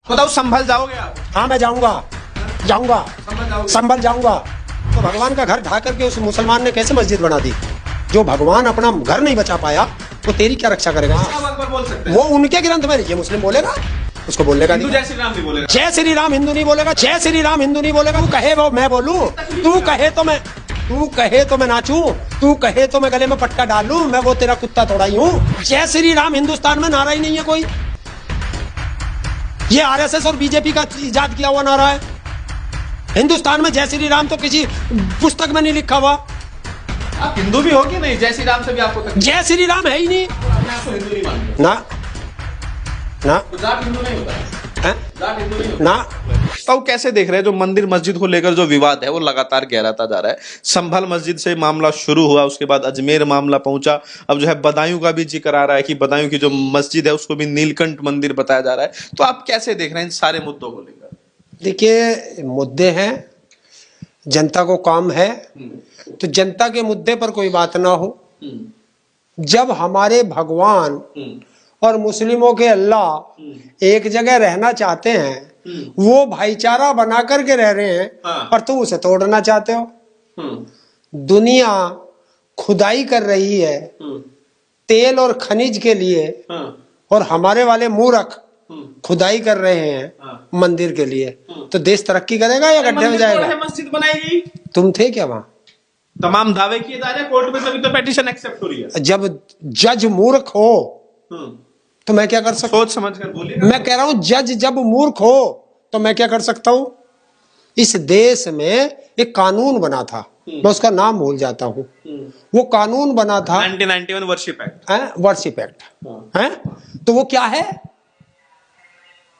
बताओ, संभल जाओगे आप? हाँ मैं जाऊंगा, जाऊंगा, संभल जाओगे? संभल जाऊंगा। तो भगवान का घर ढा करके उस मुसलमान ने कैसे मस्जिद बना दी? जो भगवान अपना घर नहीं बचा पाया वो तेरी क्या रक्षा करेगा? अल्लाहू अकबर बोल सकते हैं? वो उनके ग्रंथ में, ये मुस्लिम बोलेगा, उसको बोलने का हिंदू नहीं। जय श्री राम भी बोलेगा? जय श्री राम हिंदू नहीं बोलेगा, जय श्री राम हिंदू नहीं बोलेगा। तू कहे वो मैं बोलूं, तू कहे तो मैं नाचूं, तू कहे तो मैं गले में पटका डालूं, मैं वो तेरा कुत्ता थोड़ा ही हूं। जय श्री राम हिंदुस्तान में नारा ही नहीं है कोई। ये आरएसएस और बीजेपी का इजाद किया हुआ नारा है। हिंदुस्तान में जय श्री राम तो किसी पुस्तक में नहीं लिखा हुआ। आप हिंदू भी हो कि नहीं? जय श्री राम से भी आपको तकलीफ? जय श्री राम है ही नहीं। अपने आप को हिंदू नहीं मानते? ना ना तो जाट हिंदू नहीं होता है? है? जाट हिंदू नहीं होता? ना। तो कैसे देख रहे हैं जो मंदिर मस्जिद को लेकर जो विवाद है वो लगातार गहराता जा रहा है। संभल मस्जिद से मामला शुरू हुआ, उसके बाद अजमेर मामला पहुंचा, अब जो है बदायूं का भी जिक्र आ रहा है कि बदायूं की जो मस्जिद है उसको भी नीलकंठ मंदिर बताया जा रहा है। तो आप कैसे देख रहे हैं इन सारे मुद्दों को लेकर? देखिए, मुद्दे हैं, जनता को काम है, तो जनता के मुद्दे पर कोई बात ना हो। जब हमारे भगवान और मुस्लिमों के अल्लाह एक जगह रहना चाहते हैं, वो भाईचारा बना करके रह रहे हैं, हाँ। और तुम उसे तोड़ना चाहते हो। दुनिया खुदाई कर रही है तेल और खनिज के लिए, और हमारे वाले मूर्ख खुदाई कर रहे हैं मंदिर के लिए। तो देश तरक्की करेगा या गड्ढे में जाएगा? मस्जिद बनाएगी? तुम थे क्या वहां? तमाम दावे किए जा रहे हैं कोर्ट में, तभी तो पेटिशन एक्सेप्ट हो रही है। जब जज मूर्ख हो तो मैं क्या कर सकता हूं? सोच समझ कर बोलिए। मैं कह रहा हूं जज जब मूर्ख हो तो मैं क्या कर सकता हूं? इस देश में एक कानून बना था, मैं उसका नाम भूल जाता हूं। वो कानून बना था 1991 वर्शिप एक्ट। वर्शिप एक्ट है। तो वो क्या है?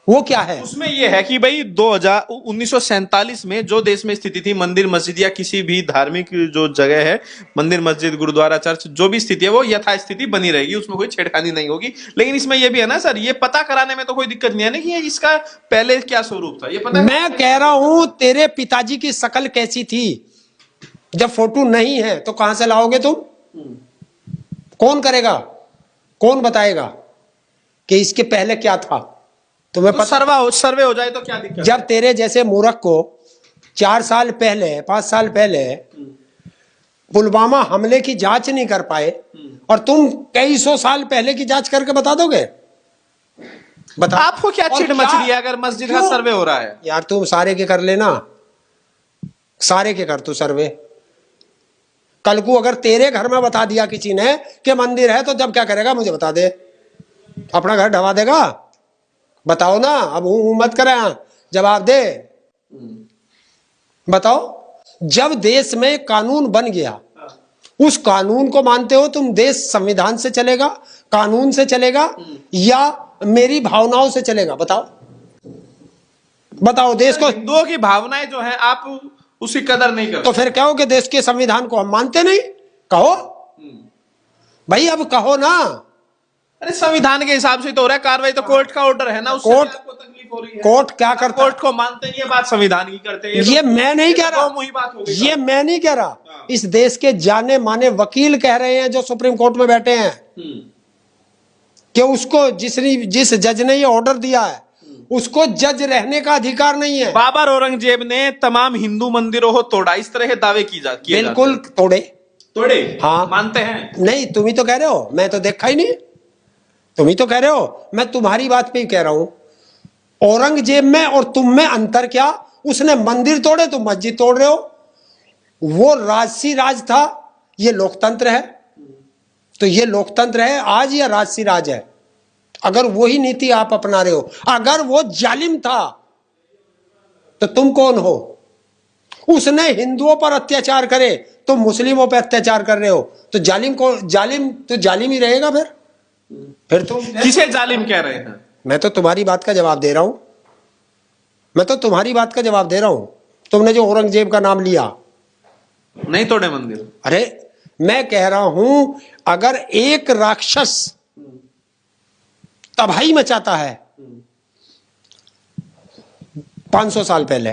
वो क्या है? उसमें ये है कि भाई 1947 में जो देश में स्थिति थी, मंदिर मस्जिद या किसी भी धार्मिक जो जगह है, मंदिर मस्जिद गुरुद्वारा चर्च जो भी स्थिति है वो यथास्थिति बनी रहेगी, उसमें कोई छेड़खानी नहीं होगी। लेकिन इसमें ये भी है ना सर, ये पता कराने में तो कोई दिक्कत नहीं है ना कि इसका पहले क्या स्वरूप था, ये पता। मैं कह रहा हूं तेरे पिताजी की शक्ल कैसी थी? जब फोटो नहीं है तो कहां से लाओगे तुम? कौन करेगा? कौन बताएगा कि इसके पहले क्या था? तुम्हें तो सर्वे हो जाए तो क्या दिक्कत? जब तेरे जैसे मूर्ख को 4 साल पहले 5 साल पहले पुलवामा हमले की जांच नहीं कर पाए, और तुम कई 100 साल पहले की जांच करके बता दोगे? बता। आपको क्या चिढ़ मच रही है अगर मस्जिद का सर्वे हो रहा है? यार तुम सारे के कर लेना, सारे के कर तू सर्वे। कल को अगर तेरे घर में बता दिया किसी ने कि मंदिर है, तो जब क्या करेगा मुझे बता दे। अपना घर ढवा देगा? बताओ ना, अब हूं मत करे, जवाब दे। बताओ, जब देश में कानून बन गया, उस कानून को मानते हो तुम? देश संविधान से चलेगा, कानून से चलेगा, या मेरी भावनाओं से चलेगा? बताओ बताओ। देश को, हिंदुओं की भावनाएं जो है आप उसकी कदर नहीं करते, तो फिर कहो कि देश के संविधान को हम मानते नहीं? कहो भाई, अब कहो ना। अरे संविधान के हिसाब से तो हो रहा है कार्रवाई, तो कोर्ट का ऑर्डर है ना, उससे कोर्ट- आपको तकलीफ हो रही है। कोर्ट क्या करता? कोर्ट को मानते हैं, ये बात संविधान की करते हैं। ये मैं नहीं कह रहा, वही बात हो गई। ये मैं नहीं कह रहा, इस देश के जाने माने वकील कह रहे हैं जो सुप्रीम कोर्ट में बैठे हैं, कि उसको जिस जज ने ये ऑर्डर दिया है उसको जज रहने का अधिकार नहीं है। बाबर औरंगजेब ने तमाम हिंदू मंदिरों को तोड़ा, इस तरह के दावे किए जाते हैं। बिल्कुल तोड़े। तोड़े? हाँ। मानते हैं? नहीं, तुम ही तो कह रहे हो, मैं तो देखा ही नहीं। तुम ही तो कह रहे हो, मैं तुम्हारी बात पे ही कह रहा हूं। औरंगजेब में और तुम में अंतर क्या? उसने मंदिर तोड़े, तुम मस्जिद तोड़ रहे हो। वो राजसी राज था, ये लोकतंत्र है। तो ये लोकतंत्र है आज या राजसी राज है? अगर वही नीति आप अपना रहे हो, अगर वो जालिम था तो तुम कौन हो? उसने हिंदुओं पर अत्याचार करे, तुम मुस्लिमों पर अत्याचार कर रहे हो, तो जालिम तो जालिम ही रहेगा। फिर तुम किसे जालिम कह रहे हैं? मैं तो तुम्हारी बात का जवाब दे रहा हूं। मैं तो तुम्हारी बात का जवाब दे रहा हूं। तुमने जो औरंगजेब का नाम लिया, नहीं तोड़े मंदिर। अरे मैं कह रहा हूं, अगर एक राक्षस तबाही मचाता है 500 साल पहले,